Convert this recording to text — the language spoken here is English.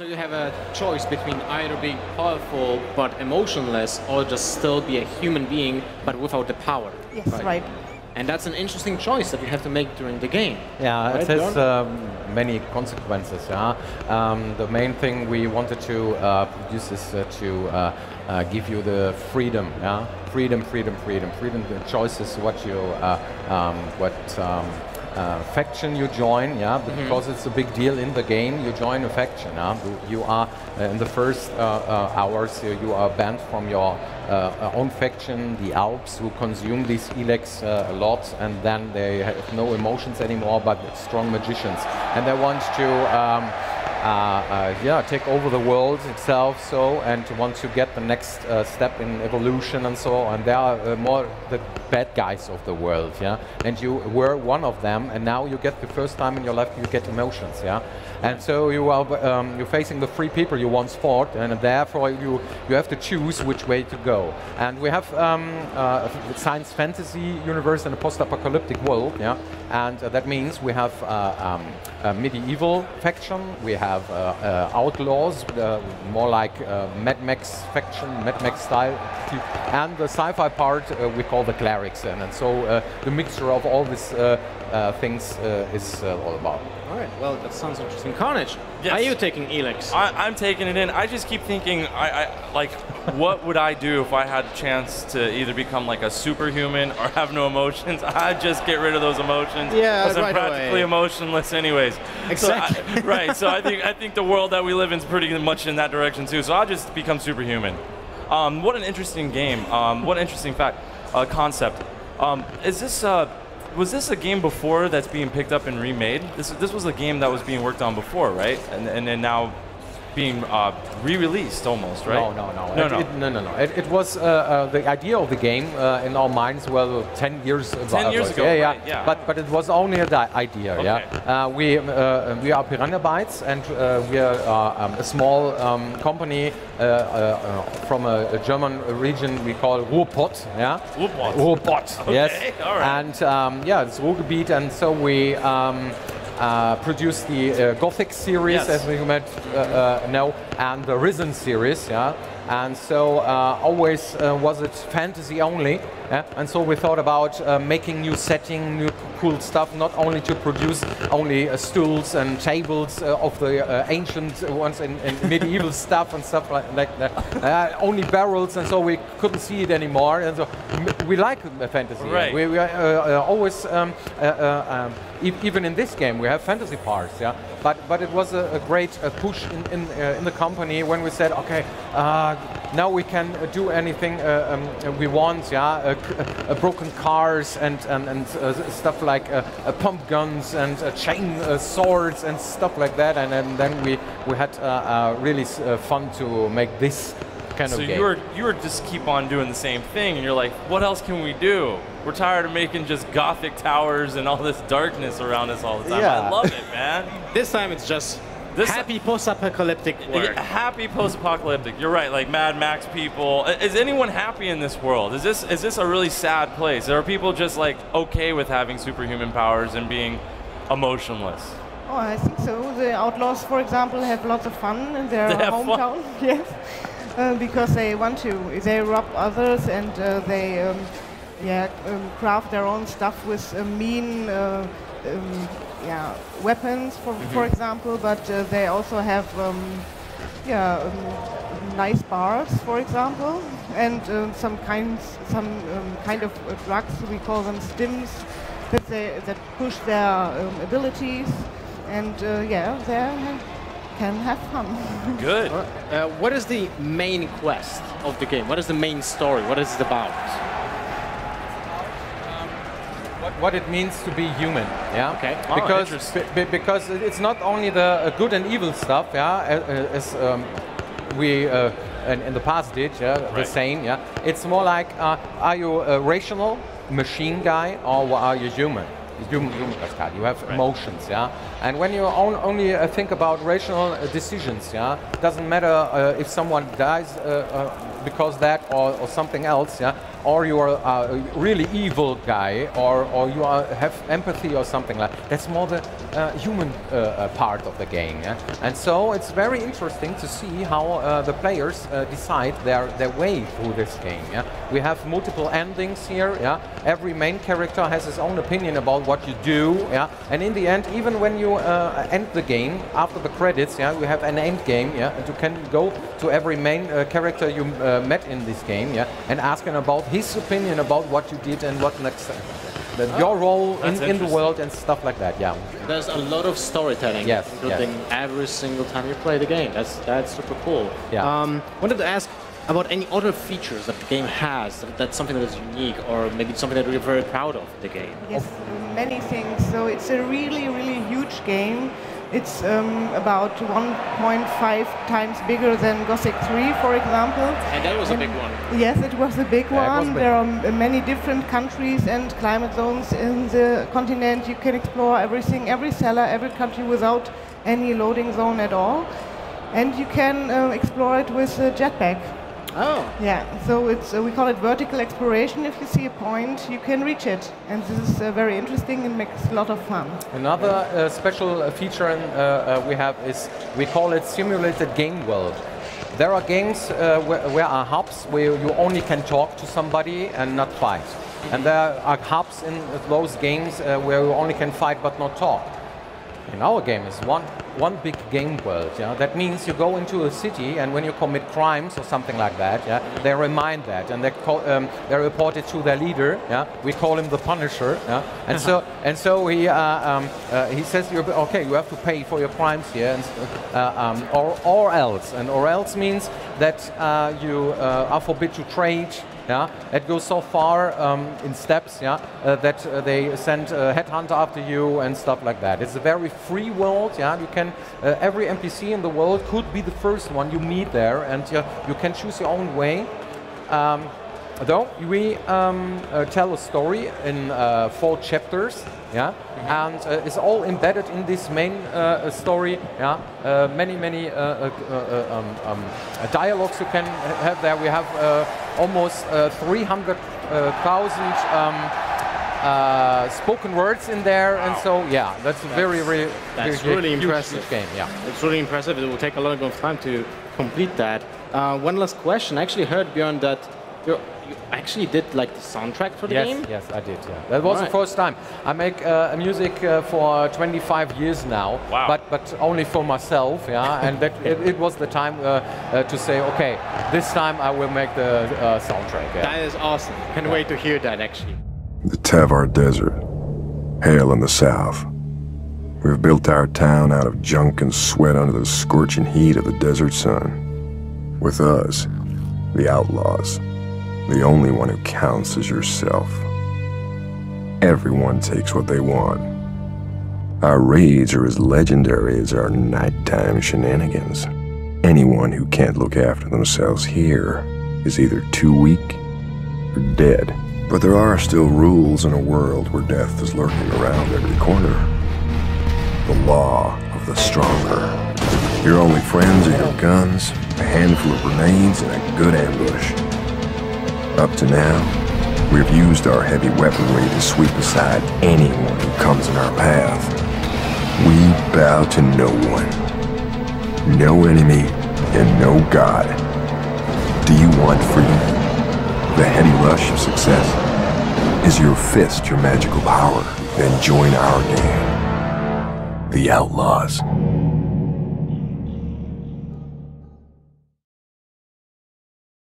So you have a choice between either being powerful but emotionless, or just still be a human being but without the power. Yes, right. And that's an interesting choice that you have to make during the game. Yeah, right, it has many consequences. Yeah, the main thing we wanted to produce is to give you the freedom. Yeah, freedom. The choice is what you faction you join, yeah, because it's a big deal in the game. You join a faction. Yeah? You are in the first hours. You are banned from your own faction, the Alps, who consume these ELEX a lot, and then they have no emotions anymore, but strong magicians, and they want to. Take over the world itself. So, and want to get the next step in evolution and so on. They are more the bad guys of the world, yeah. And you were one of them, and now you get the first time in your life you get emotions, yeah. And so you are you're facing the three people you once fought, and therefore you have to choose which way to go. And we have a science fantasy universe and a post-apocalyptic world, yeah. And that means we have a medieval faction, we have outlaws, more like Mad Max faction, Mad Max style, and the sci-fi part we call the clerics, and so the mixture of all these things is all about. All right, well, that sounds interesting. Carnage, yes. Are you taking ELEX? I'm taking it in. I just keep thinking, like, what would I do if I had a chance to either become like a superhuman or have no emotions? I'd just get rid of those emotions. Yeah, because I'm practically emotionless anyways. Exactly. So right. So I think the world that we live in is pretty much in that direction too. So I'll just become superhuman. What an interesting game. What an interesting concept. Is this? Was this a game before that's being picked up and remade? This was a game that was being worked on before, right? And then now being re-released almost, right? No. It was the idea of the game in our minds. Well, 10 years ago. 10 years ago, yeah, right, yeah. But it was only an idea. Okay. Yeah. We are Piranha Bytes, and we are a small company from a German region we call Ruhrpott. Yeah. Ruhrpott. Okay, yes. all right. And it's Ruhrgebiet, and so we. Produced the Gothic series, yes. as you might know, and the Risen series, yeah. And so always was it fantasy only, yeah? And so we thought about making new setting, new cool stuff, not only to produce only stools and tables of the ancient ones and medieval stuff and stuff like that, only barrels, and so we couldn't see it anymore. And so we like fantasy. Right. We always, even in this game, we have fantasy parts, yeah. But it was a great push in the company when we said, okay, now we can do anything we want, yeah. Broken cars and stuff like pump guns and chain swords and stuff like that, and then we had really fun to make this kind of game. So you were just keep on doing the same thing, and you're like, what else can we do? We're tired of making just Gothic towers and all this darkness around us all the time. Yeah. I love it, man. This time it's just happy post-apocalyptic work. Happy post-apocalyptic. You're right, like Mad Max people. Is anyone happy in this world? Is this a really sad place? Are people just like okay with having superhuman powers and being emotionless? Oh, I think so. The outlaws, for example, have lots of fun in their hometown. Yes, because they want to. They rob others, and they craft their own stuff with mean weapons, for example. But they also have nice bars, for example, and some kind of drugs. We call them stims, that push their abilities, and they can have fun. Good. What is the main quest of the game? What is the main story? What is it about? What it means to be human, yeah. Okay. Because it's not only the good and evil stuff, yeah, as we in the past did, yeah, the same, yeah. It's more like, are you a rational machine guy or are you human? Human Pascal. You have emotions, yeah. And when you only think about rational decisions, yeah, it doesn't matter if someone dies because that or something else, yeah, or you are a really evil guy, or you have empathy or something like that. That's more the human part of the game. Yeah? And so it's very interesting to see how the players decide their way through this game. Yeah? We have multiple endings here. Yeah? Every main character has his own opinion about what you do. Yeah? And in the end, even when you end the game, after the credits, yeah, we have an end game, yeah, and you can go to every main character you met in this game, yeah, and ask him about his opinion about what you did and what next, your role in the world and stuff like that. Yeah. There's a lot of storytelling, yes, including every single time you play the game. That's super cool. Yeah. Wanted to ask about any other features that the game has that's something that is unique, or maybe something that you're very proud of the game. Yes, many things. So it's a really, really huge game. It's about 1.5 times bigger than Gothic 3, for example. And that was a big one. Yes, it was a big one. There are many different countries and climate zones in the continent. You can explore everything, every cellar, every country without any loading zone at all. And you can explore it with a jetpack. Oh. Yeah, so it's we call it vertical exploration. If you see a point, you can reach it. And this is very interesting and makes a lot of fun. Another special feature we have is, we call it simulated game world. There are games where are hubs where you only can talk to somebody and not fight. And there are hubs in those games where you only can fight but not talk. In our game is one big game world. Yeah? That means you go into a city, and when you commit crimes or something like that, yeah, they remind that, and they report it to their leader. Yeah? We call him the Punisher. Yeah? And so he says, okay, you have to pay for your crimes here, and, or else. And or else means that you are forbid to trade. Yeah, it goes so far in steps, yeah, that they send a headhunter after you and stuff like that. It's a very free world. Yeah, you can every NPC in the world could be the first one you meet there, and you can choose your own way. Though we tell a story in 4 chapters, yeah, and it's all embedded in this main story. Yeah, many dialogues you can have there. We have almost 300,000 spoken words in there, and so yeah, that's really impressive game. Yeah, it's really impressive. It will take a lot of time to complete that. One last question. I actually heard, Björn, that you actually did like the soundtrack for the game? Yes, I did. Yeah, that was the first time. I make music for 25 years now, wow. but only for myself. Yeah, and that it was the time to say, okay, this time I will make the soundtrack. Yeah. That is awesome. Can't wait to hear that actually. The Tavar Desert, hail in the south. We've built our town out of junk and sweat under the scorching heat of the desert sun. With us, the outlaws, the only one who counts is yourself. Everyone takes what they want. Our raids are as legendary as our nighttime shenanigans. Anyone who can't look after themselves here is either too weak or dead. But there are still rules in a world where death is lurking around every corner. The law of the stronger. Your only friends are your guns, a handful of grenades, and a good ambush. Up to now, we've used our heavy weaponry to sweep aside anyone who comes in our path. We bow to no one, no enemy, and no god. Do you want freedom? The heady rush of success? Is your fist your magical power? Then join our game, the Outlaws.